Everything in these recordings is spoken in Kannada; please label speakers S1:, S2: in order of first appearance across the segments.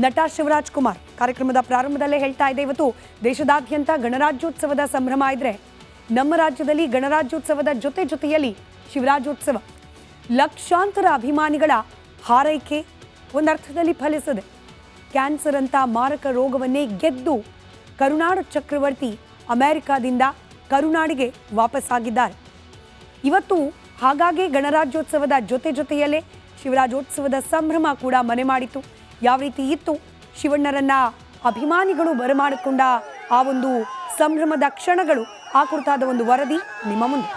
S1: ನಟ ಶಿವರಾಜ್ ಕುಮಾರ್ ಕಾರ್ಯಕ್ರಮದ ಪ್ರಾರಂಭದಲ್ಲೇ ಹೇಳ್ತಾ ಇದೆ, ಇವತ್ತು ದೇಶದಾದ್ಯಂತ ಗಣರಾಜ್ಯೋತ್ಸವದ ಸಂಭ್ರಮ ಇದ್ರೆ ನಮ್ಮ ರಾಜ್ಯದಲ್ಲಿ ಗಣರಾಜ್ಯೋತ್ಸವದ ಜೊತೆಯಲ್ಲಿ ಶಿವರಾಜ್ಯೋತ್ಸವ. ಲಕ್ಷಾಂತರ ಅಭಿಮಾನಿಗಳ ಹಾರೈಕೆ ಒಂದರ್ಥದಲ್ಲಿ ಫಲಿಸಿದೆ. ಕ್ಯಾನ್ಸರ್ ಅಂತ ಮಾರಕ ರೋಗವನ್ನೇ ಗೆದ್ದು ಕರುನಾಡ ಚಕ್ರವರ್ತಿ ಅಮೆರಿಕಾದಿಂದ ಕರುನಾಡಿಗೆ ವಾಪಸ್ಸಾಗಿದ್ದಾರೆ. ಇವತ್ತು ಹಾಗಾಗಿ ಗಣರಾಜ್ಯೋತ್ಸವದ ಜೊತೆಯಲ್ಲೇ ಶಿವರಾಜ್ಯೋತ್ಸವದ ಸಂಭ್ರಮ ಕೂಡ ಮನೆ ಮಾಡಿತು. ಯಾವ ರೀತಿ ಇತ್ತು, ಶಿವಣ್ಣರನ್ನ ಅಭಿಮಾನಿಗಳು ಬರಮಾಡಿಕೊಂಡ ಆ ಒಂದು ಸಂಭ್ರಮದ ಕ್ಷಣಗಳು, ಆ ಕುರಿತಾದ ಒಂದು ವರದಿ ನಿಮ್ಮ ಮುಂದೆ.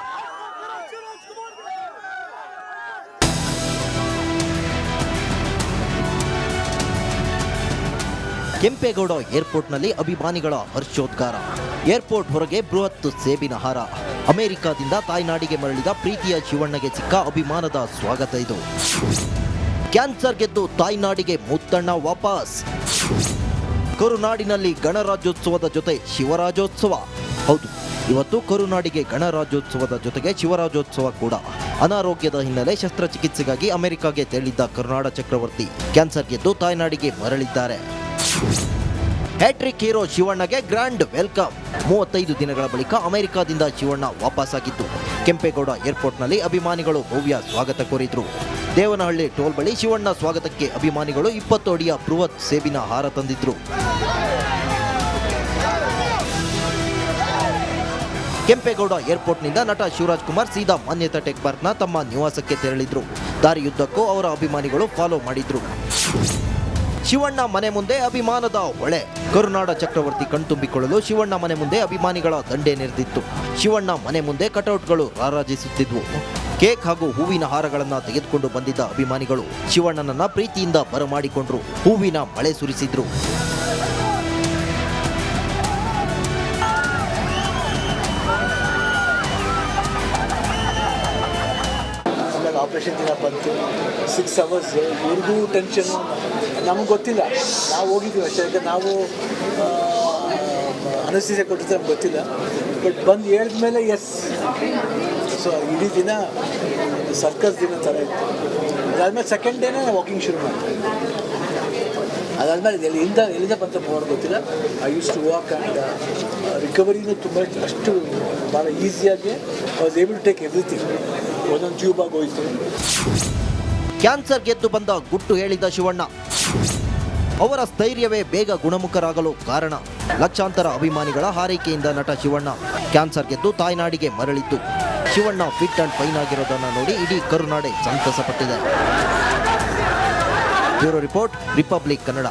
S2: ಕೆಂಪೇಗೌಡ ಏರ್ಪೋರ್ಟ್ನಲ್ಲಿ ಅಭಿಮಾನಿಗಳ ಹರ್ಷೋದ್ಗಾರ. ಏರ್ಪೋರ್ಟ್ ಹೊರಗೆ ಬೃಹತ್ ಸೇಬಿನ ಹಾರ. ಅಮೆರಿಕಾದಿಂದ ತಾಯ್ನಾಡಿಗೆ ಮರಳಿದ ಪ್ರೀತಿಯ ಶಿವಣ್ಣಗೆ ಸಿಕ್ಕ ಅಭಿಮಾನದ ಸ್ವಾಗತ ಇದು. ಕ್ಯಾನ್ಸರ್ ಗೆದ್ದು ತಾಯ್ನಾಡಿಗೆ ಮುತ್ತಣ್ಣ ವಾಪಸ್. ಕರುನಾಡಿನಲ್ಲಿ ಗಣರಾಜ್ಯೋತ್ಸವದ ಜೊತೆ ಶಿವರಾಜ್ಯೋತ್ಸವ. ಹೌದು, ಇವತ್ತು ಕರುನಾಡಿಗೆ ಗಣರಾಜ್ಯೋತ್ಸವದ ಜೊತೆಗೆ ಶಿವರಾಜ್ಯೋತ್ಸವ ಕೂಡ. ಅನಾರೋಗ್ಯದ ಹಿನ್ನೆಲೆ ಶಸ್ತ್ರಚಿಕಿತ್ಸೆಗಾಗಿ ಅಮೆರಿಕಾಗೆ ತೆರಳಿದ್ದ ಕರುನಾಡ ಚಕ್ರವರ್ತಿ ಕ್ಯಾನ್ಸರ್ ಗೆದ್ದು ತಾಯ್ನಾಡಿಗೆ ಮರಳಿದ್ದಾರೆ. ಹ್ಯಾಟ್ರಿಕ್ ಹೀರೋ ಶಿವಣ್ಣಗೆ ಗ್ರ್ಯಾಂಡ್ ವೆಲ್ಕಮ್. 35 ದಿನಗಳ ಬಳಿಕ ಅಮೆರಿಕಾದಿಂದ ಶಿವಣ್ಣ ವಾಪಸ್ಸಾಗಿದ್ದು ಕೆಂಪೇಗೌಡ ಏರ್ಪೋರ್ಟ್ನಲ್ಲಿ ಅಭಿಮಾನಿಗಳು ಭವ್ಯ ಸ್ವಾಗತ ಕೋರಿದ್ರು. ದೇವನಹಳ್ಳಿ ಟೋಲ್ ಬಳಿ ಶಿವಣ್ಣ ಸ್ವಾಗತಕ್ಕೆ ಅಭಿಮಾನಿಗಳು 20 ಅಡಿಯ ಬೃಹತ್ ಸೇಬಿನ ಹಾರ ತಂದಿದ್ರು. ಕೆಂಪೇಗೌಡ ಏರ್ಪೋರ್ಟ್ನಿಂದ ನಟ ಶಿವರಾಜ್ ಕುಮಾರ್ ಸೀದಾ ಮಾನ್ಯತಾ ಟೆಕ್ ಪಾರ್ಕ್ನ ತಮ್ಮ ನಿವಾಸಕ್ಕೆ ತೆರಳಿದ್ರು. ದಾರಿಯುದ್ದಕ್ಕೂ ಅವರ ಅಭಿಮಾನಿಗಳು ಫಾಲೋ ಮಾಡಿದ್ರು. ಶಿವಣ್ಣ ಮನೆ ಮುಂದೆ ಅಭಿಮಾನದ ಹೊಳೆ. ಕರುನಾಡ ಚಕ್ರವರ್ತಿ ಕಣ್ತುಂಬಿಕೊಳ್ಳಲು ಶಿವಣ್ಣ ಮನೆ ಮುಂದೆ ಅಭಿಮಾನಿಗಳ ದಂಡೆ ನೆರೆದಿತ್ತು. ಶಿವಣ್ಣ ಮನೆ ಮುಂದೆ ಕಟೌಟ್ಗಳು ರಾರಾಜಿಸುತ್ತಿದ್ವು. ಕೇಕ್ ಹಾಗೂ ಹೂವಿನ ಹಾರಗಳನ್ನ ತೆಗೆದುಕೊಂಡು ಬಂದಿದ್ದ ಅಭಿಮಾನಿಗಳು ಶಿವಣ್ಣನನ್ನ ಪ್ರೀತಿಯಿಂದ ಬರಮಾಡಿಕೊಂಡ್ರು. ಹೂವಿನ ಮಳೆ ಸುರಿಸಿದ್ರು.
S3: ಆಪರೇಷನ್ ದಿನ ಬಂತು, 6 hours ಇವ್ರಿಗೂ ಟೆನ್ಷನ್ನು. ನಮ್ಗೆ ಗೊತ್ತಿಲ್ಲ, ನಾವು ಹೋಗಿದ್ದೀವಿ ಅಷ್ಟೇ. ಯಾಕೆ ನಾವು ಅನಸ್ತೀಸಿಯಾ ಕೊಟ್ಟಿದ್ದು ನಮ್ಗೆ ಗೊತ್ತಿಲ್ಲ. ಬಟ್ ಬಂದು ಹೇಳಿದ ಮೇಲೆ ಎಸ್. ಸೊ ಇಡೀ ದಿನ ಸರ್ಕಸ್ ದಿನ ಥರ ಇತ್ತು. ಅದಾದಮೇಲೆ ಸೆಕೆಂಡ್ ಡೇನೇ ನಾವು ವಾಕಿಂಗ್ ಶುರು ಮಾಡ್ತೀವಿ. ಅದಾದಮೇಲೆ ಎಲ್ಲಿಂದ ಬಂತ ಮಾಡೋದು ಗೊತ್ತಿಲ್ಲ. I use to walk and ರಿಕವರಿನೂ ತುಂಬ ಅಷ್ಟು ಭಾಳ ಈಸಿಯಾಗಿ I was able to take everything. ಒಂದೊಂದು ಟ್ಯೂಬ್ ಆಗಿ ಹೋಯಿತು.
S2: ಕ್ಯಾನ್ಸರ್ ಗೆದ್ದು ಬಂದ ಗುಟ್ಟು ಹೇಳಿದ ಶಿವಣ್ಣ, ಅವರ ಸ್ಥೈರ್ಯವೇ ಬೇಗ ಗುಣಮುಖರಾಗಲು ಕಾರಣ. ಲಕ್ಷಾಂತರ ಅಭಿಮಾನಿಗಳ ಹಾರೈಕೆಯಿಂದ ನಟ ಶಿವಣ್ಣ ಕ್ಯಾನ್ಸರ್ ಗೆದ್ದು ತಾಯ್ನಾಡಿಗೆ ಮರಳಿದ್ದು. ಶಿವಣ್ಣ ಫಿಟ್ ಅಂಡ್ ಫೈನ್ ಆಗಿರೋದನ್ನು ನೋಡಿ ಇಡೀ ಕರುನಾಡೆ ಸಂತಸಪಟ್ಟಿದೆ. Bureau report, Republic Kannada.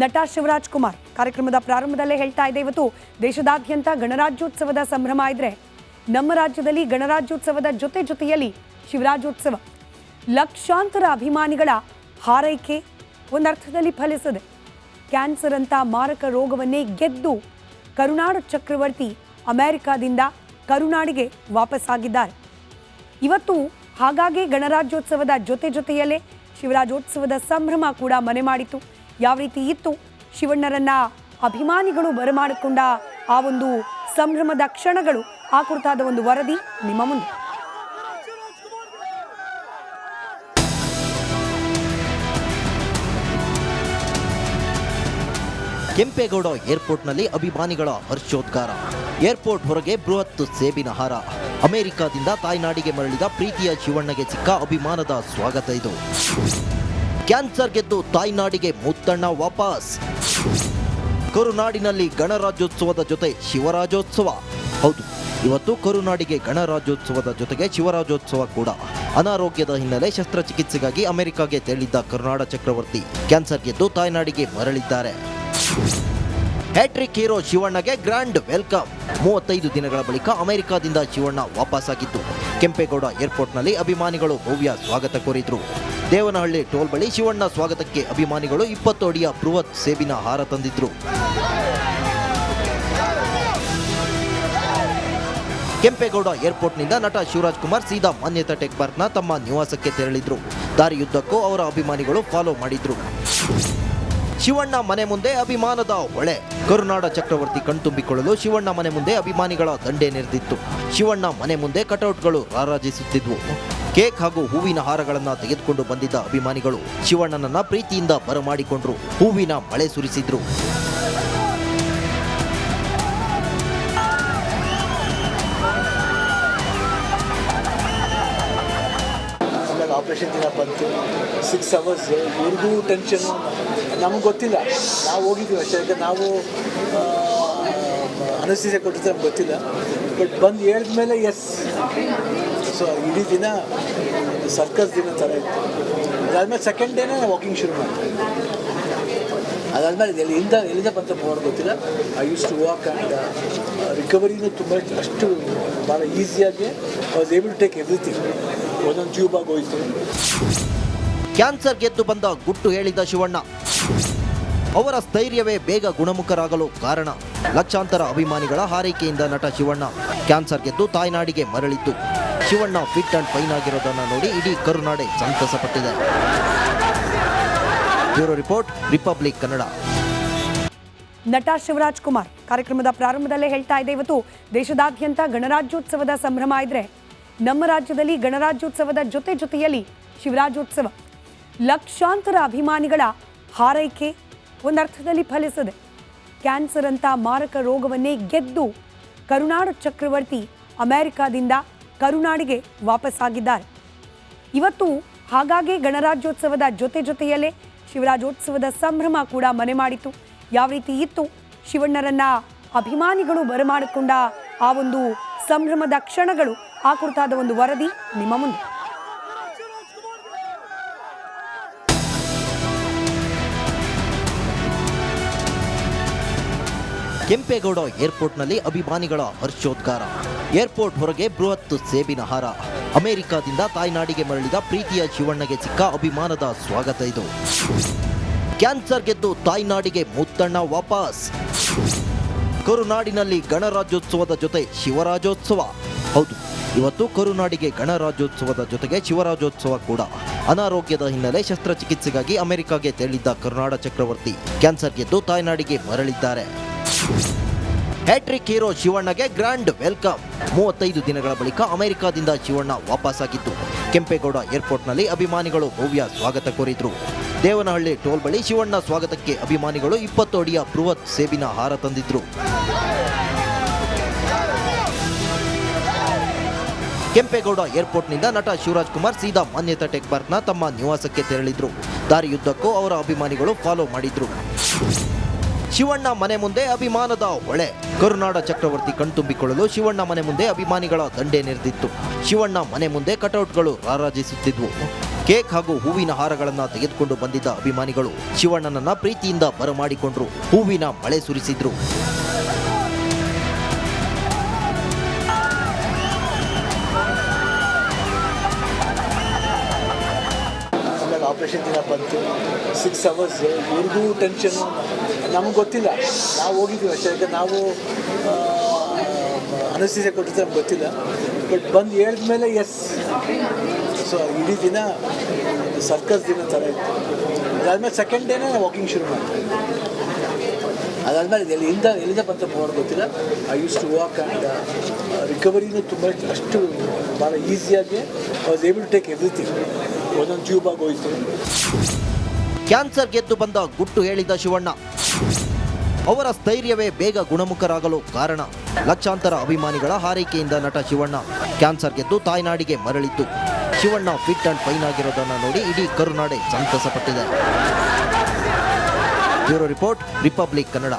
S1: ನಟ ಶಿವರಾಜ್ ಕುಮಾರ್ ಕಾರ್ಯಕ್ರಮದ ಪ್ರಾರಂಭದಲ್ಲೇ ಹೇಳ್ತಾ ಇದೆ, ಇವತ್ತು ದೇಶದಾದ್ಯಂತ ಗಣರಾಜ್ಯೋತ್ಸವದ ಸಂಭ್ರಮ ಇದ್ರೆ ನಮ್ಮ ರಾಜ್ಯದಲ್ಲಿ ಗಣರಾಜ್ಯೋತ್ಸವದ ಜೊತೆಯಲ್ಲಿ ಶಿವರಾಜ್ಯೋತ್ಸವ. ಲಕ್ಷಾಂತರ ಅಭಿಮಾನಿಗಳ ಹಾರೈಕೆ ಒಂದರ್ಥದಲ್ಲಿ ಫಲಿಸಿದೆ. ಕ್ಯಾನ್ಸರ್ ಅಂತ ಮಾರಕ ರೋಗವನ್ನೇ ಗೆದ್ದು ಕರುನಾಡ ಚಕ್ರವರ್ತಿ ಅಮೆರಿಕಾದಿಂದ ಕರುನಾಡಿಗೆ ವಾಪಸ್ಸಾಗಿದ್ದಾರೆ. ಇವತ್ತು ಹಾಗಾಗಿ ಗಣರಾಜ್ಯೋತ್ಸವದ ಜೊತೆಯಲ್ಲೇ ಶಿವರಾಜ್ಯೋತ್ಸವದ ಸಂಭ್ರಮ ಕೂಡ ಮನೆ ಮಾಡಿತು. ಯಾವ ರೀತಿ ಇತ್ತು, ಶಿವಣ್ಣರನ್ನ ಅಭಿಮಾನಿಗಳು ಬರಮಾಡಿಕೊಂಡ ಆ ಒಂದು ಸಂಭ್ರಮದ ಕ್ಷಣಗಳು, ಆ ಕುರಿತಾದ ಒಂದು ವರದಿ ನಿಮ್ಮ ಮುಂದೆ.
S2: ಕೆಂಪೇಗೌಡ ಏರ್ಪೋರ್ಟ್ನಲ್ಲಿ ಅಭಿಮಾನಿಗಳ ಹರ್ಷೋದ್ಗಾರ. ಏರ್ಪೋರ್ಟ್ ಹೊರಗೆ ಬೃಹತ್ ಸೇಬಿನ ಹಾರ. ಅಮೆರಿಕಾದಿಂದ ತಾಯ್ನಾಡಿಗೆ ಮರಳಿದ ಪ್ರೀತಿಯ ಶಿವಣ್ಣಗೆ ಸಿಕ್ಕ ಅಭಿಮಾನದ ಸ್ವಾಗತ ಇದು. ಕ್ಯಾನ್ಸರ್ ಗೆದ್ದು ತಾಯ್ನಾಡಿಗೆ ಮುತ್ತಣ್ಣ ವಾಪಸ್. ಕರುನಾಡಿನಲ್ಲಿ ಗಣರಾಜ್ಯೋತ್ಸವದ ಜೊತೆ ಶಿವರಾಜ್ಯೋತ್ಸವ. ಹೌದು, ಇವತ್ತು ಕರುನಾಡಿಗೆ ಗಣರಾಜ್ಯೋತ್ಸವದ ಜೊತೆಗೆ ಶಿವರಾಜ್ಯೋತ್ಸವ ಕೂಡ. ಅನಾರೋಗ್ಯದ ಹಿನ್ನೆಲೆ ಶಸ್ತ್ರಚಿಕಿತ್ಸೆಗಾಗಿ ಅಮೆರಿಕಾಗೆ ತೆರಳಿದ್ದ ಕರುನಾಡ ಚಕ್ರವರ್ತಿ ಕ್ಯಾನ್ಸರ್ ಗೆದ್ದು ತಾಯ್ನಾಡಿಗೆ ಮರಳಿದ್ದಾರೆ. ಹ್ಯಾಟ್ರಿಕ್ ಹೀರೋ ಶಿವಣ್ಣಗೆ ಗ್ರ್ಯಾಂಡ್ ವೆಲ್ಕಮ್. 35 ದಿನಗಳ ಬಳಿಕ ಅಮೆರಿಕಾದಿಂದ ಶಿವಣ್ಣ ವಾಪಸ್ಸಾಗಿದ್ದು ಕೆಂಪೇಗೌಡ ಏರ್ಪೋರ್ಟ್ನಲ್ಲಿ ಅಭಿಮಾನಿಗಳು ಭವ್ಯ ಸ್ವಾಗತ ಕೋರಿದ್ರು. ದೇವನಹಳ್ಳಿ ಟೋಲ್ ಬಳಿ ಶಿವಣ್ಣ ಸ್ವಾಗತಕ್ಕೆ ಅಭಿಮಾನಿಗಳು 20 ಅಡಿಯ ಬೃಹತ್ ಸೇಬಿನ ಹಾರ ತಂದಿದ್ರು. ಕೆಂಪೇಗೌಡ ಏರ್ಪೋರ್ಟ್ನಿಂದ ನಟ ಶಿವರಾಜ್ ಕುಮಾರ್ ಸೀದಾ ಮಾನ್ಯತಾ ಟೆಕ್ ಪಾರ್ಕ್ನ ತಮ್ಮ ನಿವಾಸಕ್ಕೆ ತೆರಳಿದ್ರು. ದಾರಿಯುದ್ದಕ್ಕೂ ಅವರ ಅಭಿಮಾನಿಗಳು ಫಾಲೋ ಮಾಡಿದ್ರು. ಶಿವಣ್ಣ ಮನೆ ಮುಂದೆ ಅಭಿಮಾನದ ಹೊಳೆ. ಕರುನಾಡ ಚಕ್ರವರ್ತಿ ಕಣ್ತುಂಬಿಕೊಳ್ಳಲು ಶಿವಣ್ಣ ಮನೆ ಮುಂದೆ ಅಭಿಮಾನಿಗಳ ದಂಡೆ ನೆರೆದಿತ್ತು. ಶಿವಣ್ಣ ಮನೆ ಮುಂದೆ ಕಟೌಟ್ಗಳು ರಾರಾಜಿಸುತ್ತಿದ್ವು. ಕೇಕ್ ಹಾಗೂ ಹೂವಿನ ಹಾರಗಳನ್ನ ತೆಗೆದುಕೊಂಡು ಬಂದಿದ್ದ ಅಭಿಮಾನಿಗಳು ಶಿವಣ್ಣನನ್ನ ಪ್ರೀತಿಯಿಂದ ಬರಮಾಡಿಕೊಂಡ್ರು. ಹೂವಿನ ಮಳೆ ಸುರಿಸಿದ್ರು.
S3: ಆಪರೇಷನ್ ದಿನ ಬಂತು 6 hours ಇವ್ರಿಗೂ ಟೆನ್ಷನ್ನು, ನಮ್ಗೆ ಗೊತ್ತಿಲ್ಲ, ನಾವು ಹೋಗಿದ್ದೀವಿ ಅಷ್ಟೇ. ಯಾಕೆ ನಾವು ಅನಸ್ತೀಸಿಯಾ ಕೊಟ್ಟಿದ್ದು ನಮ್ಗೆ ಗೊತ್ತಿಲ್ಲ. ಬಟ್ ಬಂದು ಹೇಳಿದ್ಮೇಲೆ ಎಸ್. ಸೊ ಇಡೀ ದಿನ ಸರ್ಕಸ್ ದಿನ ಥರ ಇತ್ತು. ಅದಾದ್ಮೇಲೆ ಸೆಕೆಂಡ್ ಡೇನೇ ವಾಕಿಂಗ್ ಶುರು ಮಾಡ್ತೀವಿ. ಅದಾದಮೇಲೆ ಎಲ್ಲಿಂದ ಬಂತ ಮಾಡೋದು ಗೊತ್ತಿಲ್ಲ. I use to walk and ರಿಕವರಿನೂ ತುಂಬ ಅಷ್ಟು ಭಾಳ ಈಸಿಯಾಗಿ was able to take everything. ಒಂದೊಂದು ಟ್ಯೂಬಾಗಿ ಹೋಯಿತು.
S2: ಕ್ಯಾನ್ಸರ್ ಗೆದ್ದು ಬಂದ ಗುಟ್ಟು ಹೇಳಿದ ಶಿವಣ್ಣ. ಅವರ ಸ್ಥೈರ್ಯವೇ ಬೇಗ ಗುಣಮುಖರಾಗಲು ಕಾರಣ. ಲಕ್ಷಾಂತರ ಅಭಿಮಾನಿಗಳ ಹಾರೈಕೆಯಿಂದ ನಟ ಶಿವಣ್ಣ ಕ್ಯಾನ್ಸರ್ ಗೆದ್ದು ತಾಯ್ನಾಡಿಗೆ ಮರಳಿದ್ದು. ಶಿವಣ್ಣ ಫಿಟ್ ಅಂಡ್ ಫೈನ್ ಆಗಿರೋದನ್ನ ನೋಡಿ ಇಡೀ ಕರುನಾಡೆ ಸಂತಸಪಟ್ಟಿದೆ. Bureau report, Republic Kannada.
S1: ನಟ ಶಿವರಾಜ್ ಕುಮಾರ್ ಕಾರ್ಯಕ್ರಮದ ಪ್ರಾರಂಭದಲ್ಲೇ ಹೇಳ್ತಾ ಇದೆ, ಇವತ್ತು ದೇಶದಾದ್ಯಂತ ಗಣರಾಜ್ಯೋತ್ಸವದ ಸಂಭ್ರಮ ಇದ್ರೆ ನಮ್ಮ ರಾಜ್ಯದಲ್ಲಿ ಗಣರಾಜ್ಯೋತ್ಸವದ ಜೊತೆಯಲ್ಲಿ ಶಿವರಾಜ್ಯೋತ್ಸವ. ಲಕ್ಷಾಂತರ ಅಭಿಮಾನಿಗಳ ಹಾರೈಕೆ ಒಂದರ್ಥದಲ್ಲಿ ಫಲಿಸಿದೆ. ಕ್ಯಾನ್ಸರ್ ಅಂತ ಮಾರಕ ರೋಗವನ್ನೇ ಗೆದ್ದು ಕರುನಾಡು ಚಕ್ರವರ್ತಿ ಅಮೆರಿಕಾದಿಂದ ಕರುನಾಡಿಗೆ ವಾಪಸ್ಸಾಗಿದ್ದಾರೆ. ಇವತ್ತು ಹಾಗಾಗಿ ಗಣರಾಜ್ಯೋತ್ಸವದ ಜೊತೆಯಲ್ಲೇ ಶಿವರಾಜ್ಯೋತ್ಸವದ ಸಂಭ್ರಮ ಕೂಡ ಮನೆ ಮಾಡಿತು. ಯಾವ ರೀತಿ ಇತ್ತು ಶಿವಣ್ಣರನ್ನ ಅಭಿಮಾನಿಗಳು ಬರಮಾಡಿಕೊಂಡ ಆ ಒಂದು ಸಂಭ್ರಮದ ಕ್ಷಣಗಳು, ಆ ಕುರಿತಾದ ಒಂದು ವರದಿ ನಿಮ್ಮ ಮುಂದೆ.
S2: ಕೆಂಪೇಗೌಡ ಏರ್ಪೋರ್ಟ್ನಲ್ಲಿ ಅಭಿಮಾನಿಗಳ ಹರ್ಷೋದ್ಗಾರ. ಏರ್ಪೋರ್ಟ್ ಹೊರಗೆ ಬೃಹತ್ ಸೇಬಿನ ಹಾರ. ಅಮೆರಿಕಾದಿಂದ ತಾಯ್ನಾಡಿಗೆ ಮರಳಿದ ಪ್ರೀತಿಯ ಶಿವಣ್ಣಗೆ ಸಿಕ್ಕ ಅಭಿಮಾನದ ಸ್ವಾಗತ ಇದು. ಕ್ಯಾನ್ಸರ್ ಗೆದ್ದು ತಾಯ್ನಾಡಿಗೆ ಮುತ್ತಣ್ಣ ವಾಪಸ್. ಕರುನಾಡಿನಲ್ಲಿ ಗಣರಾಜ್ಯೋತ್ಸವದ ಜೊತೆ ಶಿವರಾಜ್ಯೋತ್ಸವ. ಹೌದು, ಇವತ್ತು ಕರುನಾಡಿಗೆ ಗಣರಾಜ್ಯೋತ್ಸವದ ಜೊತೆಗೆ ಶಿವರಾಜ್ಯೋತ್ಸವ ಕೂಡ. ಅನಾರೋಗ್ಯದ ಹಿನ್ನೆಲೆ ಶಸ್ತ್ರಚಿಕಿತ್ಸೆಗಾಗಿ ಅಮೆರಿಕಾಗೆ ತೆರಳಿದ್ದ ಕರುನಾಡ ಚಕ್ರವರ್ತಿ ಕ್ಯಾನ್ಸರ್ ಗೆದ್ದು ತಾಯ್ನಾಡಿಗೆ ಮರಳಿದ್ದಾರೆ. ಹ್ಯಾಟ್ರಿಕ್ ಹೀರೋ ಶಿವಣ್ಣಗೆ ಗ್ರ್ಯಾಂಡ್ ವೆಲ್ಕಮ್. 35 ದಿನಗಳ ಬಳಿಕ ಅಮೆರಿಕಾದಿಂದ ಶಿವಣ್ಣ ವಾಪಸ್ಸಾಗಿದ್ದು ಕೆಂಪೇಗೌಡ ಏರ್ಪೋರ್ಟ್ನಲ್ಲಿ ಅಭಿಮಾನಿಗಳು ಭವ್ಯ ಸ್ವಾಗತ ಕೋರಿದ್ರು. ದೇವನಹಳ್ಳಿ ಟೋಲ್ ಬಳಿ ಶಿವಣ್ಣ ಸ್ವಾಗತಕ್ಕೆ ಅಭಿಮಾನಿಗಳು 20 ಅಡಿಯ ಬೃಹತ್ ಸೇಬಿನ ಹಾರ ತಂದಿದ್ರು. ಕೆಂಪೇಗೌಡ ಏರ್ಪೋರ್ಟ್ನಿಂದ ನಟ ಶಿವರಾಜ್ ಕುಮಾರ್ ಸೀದಾ ಮಾನ್ಯತಾ ಟೆಕ್ ಪಾರ್ಕ್ನ ತಮ್ಮ ನಿವಾಸಕ್ಕೆ ತೆರಳಿದ್ರು. ದಾರಿಯುದ್ದಕ್ಕೂ ಅವರ ಅಭಿಮಾನಿಗಳು ಫಾಲೋ ಮಾಡಿದ್ರು. ಶಿವಣ್ಣ ಮನೆ ಮುಂದೆ ಅಭಿಮಾನದ ಹೊಳೆ. ಕರುನಾಡ ಚಕ್ರವರ್ತಿ ಕಣ್ತುಂಬಿಕೊಳ್ಳಲು ಶಿವಣ್ಣ ಮನೆ ಮುಂದೆ ಅಭಿಮಾನಿಗಳ ದಂಡೆ ನೆರೆದಿತ್ತು. ಶಿವಣ್ಣ ಮನೆ ಮುಂದೆ ಕಟೌಟ್ಗಳು ರಾರಾಜಿಸುತ್ತಿದ್ವು. ಕೇಕ್ ಹಾಗೂ ಹೂವಿನ ಹಾರಗಳನ್ನ ತೆಗೆದುಕೊಂಡು ಬಂದಿದ್ದ ಅಭಿಮಾನಿಗಳು ಶಿವಣ್ಣನನ್ನ ಪ್ರೀತಿಯಿಂದ ಬರಮಾಡಿಕೊಂಡ್ರು. ಹೂವಿನ ಮಳೆ ಸುರಿಸಿದ್ರು.
S3: ಆಪರೇಷನ್ ದಿನ ಬಂತು 6 hours ಇವ್ರಿಗೂ ಟೆನ್ಷನ್ನು, ನಮ್ಗೆ ಗೊತ್ತಿಲ್ಲ, ನಾವು ಹೋಗಿದ್ದೀವಿ ಅಷ್ಟೇ. ಯಾಕೆ ನಾವು ಅನಸ್ತೀಸಿಯಾ ಕೊಟ್ಟಿದ್ದು ನಮ್ಗೆ ಗೊತ್ತಿಲ್ಲ. ಬಟ್ ಬಂದು ಹೇಳಿದ್ಮೇಲೆ ಎಸ್. ಸೊ ಇಡೀ ದಿನ ಸರ್ಕಸ್ ದಿನ ಥರ ಇತ್ತು. ಅದಾದ್ಮೇಲೆ ಸೆಕೆಂಡ್ ಡೇನೇ ವಾಕಿಂಗ್ ಶುರು ಮಾಡ್ತೀವಿ. ಅದಾದಮೇಲೆ ಎಲ್ಲಿಂದ ಬಂತ ಮಾಡೋದು ಗೊತ್ತಿಲ್ಲ. I use to walk and ರಿಕವರಿನೂ ತುಂಬ ಅಷ್ಟು ಭಾಳ ಈಸಿಯಾಗಿ was able to take everything. ಒಂದೊಂದು ಟ್ಯೂಬಾಗಿ ಹೋಯಿತು.
S2: ಕ್ಯಾನ್ಸರ್ ಗೆದ್ದು ಬಂದ ಗುಟ್ಟು ಹೇಳಿದ ಶಿವಣ್ಣ. ಅವರ ಸ್ಥೈರ್ಯವೇ ಬೇಗ ಗುಣಮುಖರಾಗಲು ಕಾರಣ. ಲಕ್ಷಾಂತರ ಅಭಿಮಾನಿಗಳ ಹಾರೈಕೆಯಿಂದ ನಟ ಶಿವಣ್ಣ ಕ್ಯಾನ್ಸರ್ ಗೆದ್ದು ತಾಯ್ನಾಡಿಗೆ ಮರಳಿದ್ದು. ಶಿವಣ್ಣ ಫಿಟ್ ಅಂಡ್ ಫೈನ್ ಆಗಿರೋದನ್ನ ನೋಡಿ ಇಡೀ ಕರುನಾಡೆ ಸಂತಸಪಟ್ಟಿದೆ. Bureau report, Republic Kannada.